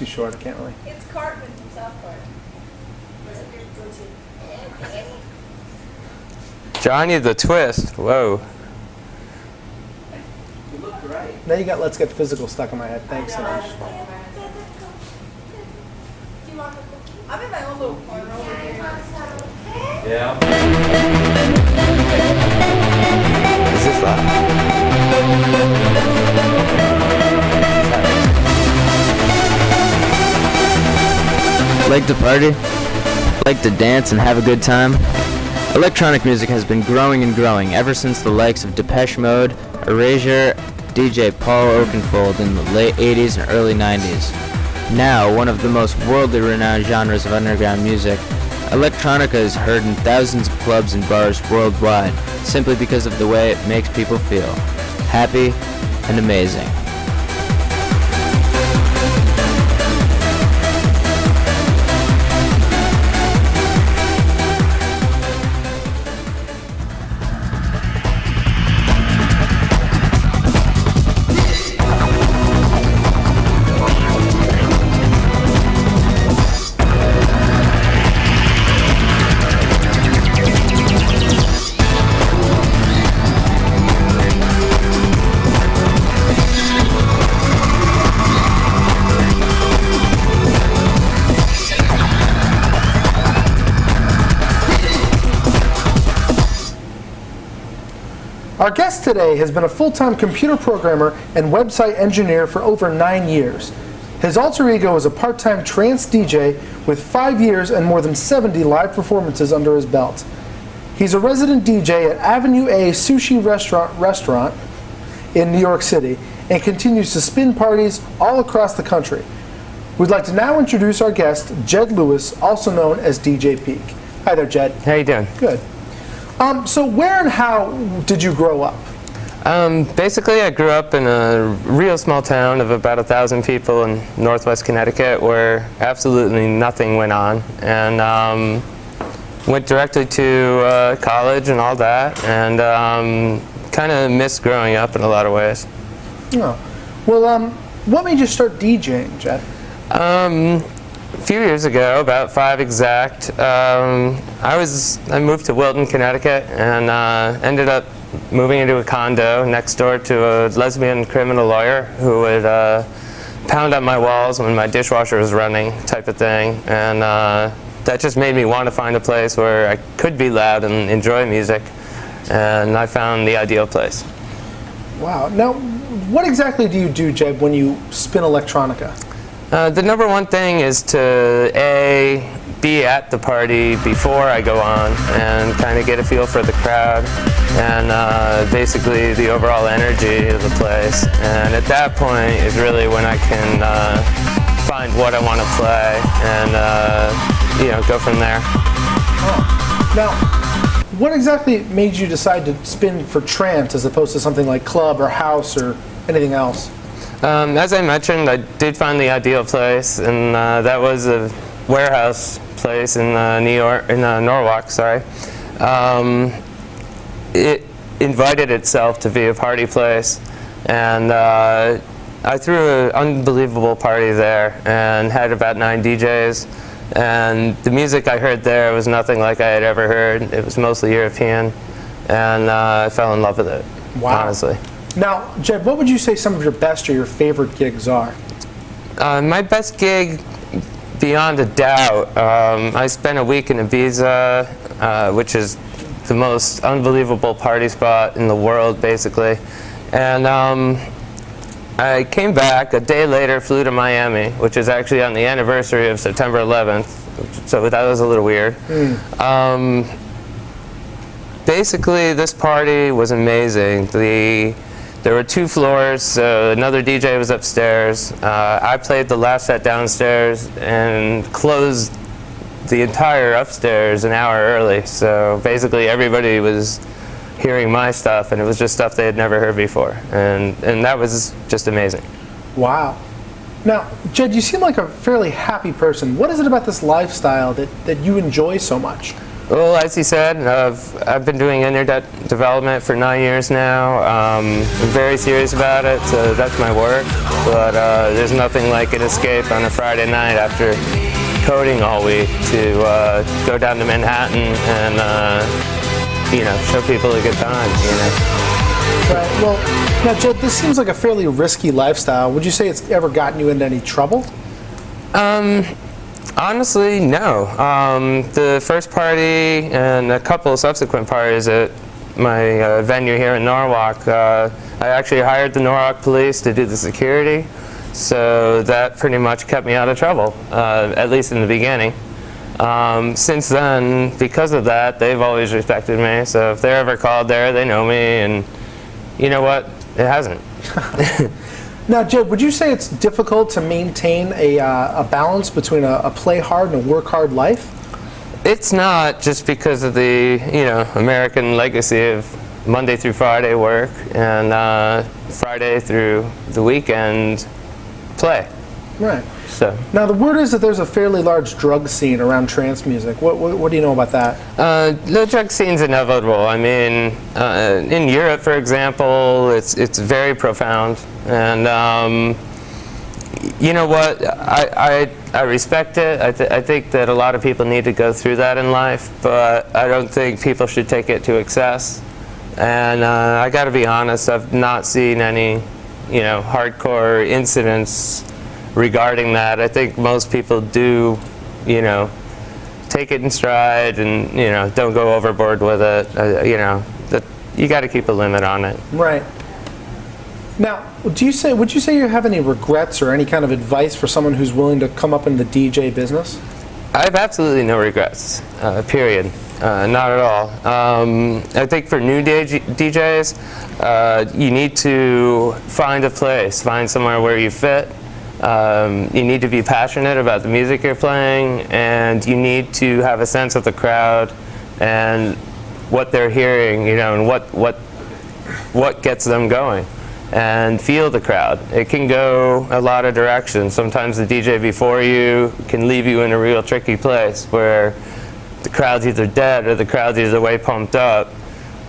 too short. I can't really. It's Cartman from South Park. Johnny the Twist. Whoa. You look great. Now you got Let's Get Physical stuck in my head. Thanks so much. Do you want the cookie? I'm in my own little corner over here. Yeah. Is this that? Like to party? Like to dance and have a good time? Electronic music has been growing and growing ever since the likes of Depeche Mode, Erasure, DJ Paul Oakenfold in the late 80s and early 90s. Now, one of the most worldly renowned genres of underground music, electronica is heard in thousands of clubs and bars worldwide simply because of the way it makes people feel happy and amazing. Our guest today has been a full-time computer programmer and website engineer for over 9 years. His alter ego is a part-time trance DJ with 5 years and more than 70 live performances under his belt. He's a resident DJ at Avenue A Sushi Restaurant in New York City and continues to spin parties all across the country. We'd like to now introduce our guest, Jed Lewis, also known as DJ Peak. Hi there, Jed. How you doing? Good. So where and how did you grow up? Basically, I grew up in a real small town of about 1,000 people in northwest Connecticut where absolutely nothing went on, and went directly to college and all that, and kind of missed growing up in a lot of ways. Oh. Well, what made you start DJing, Jed? A few years ago, about 5 exact, I moved to Wilton, Connecticut, and ended up moving into a condo next door to a lesbian criminal lawyer who would pound on my walls when my dishwasher was running, type of thing. And that just made me want to find a place where I could be loud and enjoy music. And I found the ideal place. Wow. Now, what exactly do you do, Jed, when you spin electronica? The number one thing is to be at the party before I go on and kind of get a feel for the crowd and basically the overall energy of the place. And at that point is really when I can find what I want to play and go from there. Oh. Now, what exactly made you decide to spin for trance as opposed to something like club or house or anything else? As I mentioned, I did find the ideal place, and that was a warehouse place in Norwalk. Sorry. It invited itself to be a party place, and I threw an unbelievable party there and had about 9 DJs. And the music I heard there was nothing like I had ever heard. It was mostly European, and I fell in love with it. Wow. Honestly. Now, Jed, what would you say some of your best or your favorite gigs are? My best gig, beyond a doubt, I spent a week in Ibiza, which is the most unbelievable party spot in the world, basically. And I came back a day later, flew to Miami, which is actually on the anniversary of September 11th, so that was a little weird. Basically, this party was amazing. There were 2 floors, so another DJ was upstairs. I played the last set downstairs and closed the entire upstairs an hour early. So basically everybody was hearing my stuff, and it was just stuff they had never heard before. And that was just amazing. Wow. Now, Jed, you seem like a fairly happy person. What is it about this lifestyle that you enjoy so much? Well, as you said, I've been doing internet development for 9 years now. I'm very serious about it, so that's my work. But there's nothing like an escape on a Friday night after coding all week to go down to Manhattan and show people a good time. Right. Well, now, Jed, this seems like a fairly risky lifestyle. Would you say it's ever gotten you into any trouble? Honestly, no. The first party and a couple of subsequent parties at my venue here in Norwalk, I actually hired the Norwalk police to do the security, so that pretty much kept me out of trouble, at least in the beginning. Since then, because of that, they've always respected me, so if they're ever called there, they know me, and you know what? It hasn't. Now, Jed, would you say it's difficult to maintain a balance between a play hard and a work hard life? It's not, just because of the American legacy of Monday through Friday work and Friday through the weekend play. Right. So now the word is that there's a fairly large drug scene around trance music. What do you know about that? The drug scene's inevitable. I mean, in Europe, for example, it's very profound, and you know what? I respect it. I think that a lot of people need to go through that in life, but I don't think people should take it to excess. And I got to be honest, I've not seen any, hardcore incidents regarding that. I think most people do, take it in stride and, don't go overboard with it. That you got to keep a limit on it. Right. Now, would you say you have any regrets or any kind of advice for someone who's willing to come up in the DJ business? I have absolutely no regrets, period. Not at all. I think for new DJs, you need to find a place, find somewhere where you fit. You need to be passionate about the music you're playing, and you need to have a sense of the crowd and what they're hearing, and what gets them going, and feel the crowd. It can go a lot of directions. Sometimes the DJ before you can leave you in a real tricky place where the crowd's either dead or the crowd's either way pumped up,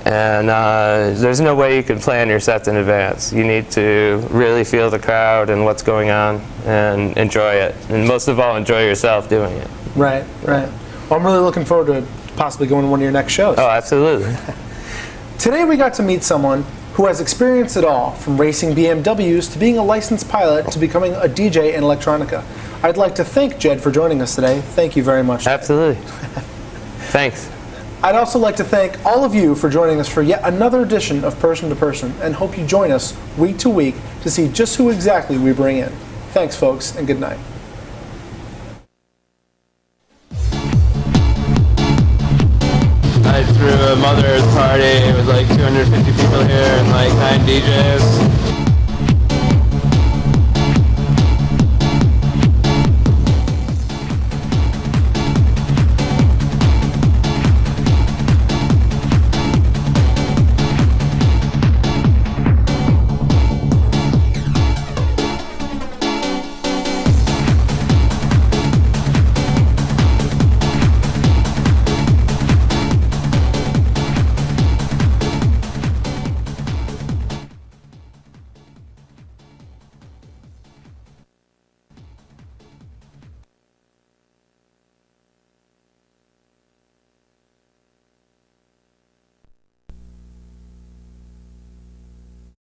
and there's no way you can plan your sets in advance. You need to really feel the crowd and what's going on and enjoy it, and most of all, enjoy yourself doing it. Right. Well, I'm really looking forward to possibly going to one of your next shows. Oh, absolutely. Today we got to meet someone who has experienced it all, from racing BMWs to being a licensed pilot to becoming a DJ in electronica. I'd like to thank Jed for joining us today. Thank you very much. Absolutely. Thanks. I'd also like to thank all of you for joining us for yet another edition of Person to Person, and hope you join us week to week to see just who exactly we bring in. Thanks, folks, and good night. I threw a Mother's party. It was like 250 people here and like 9 DJs.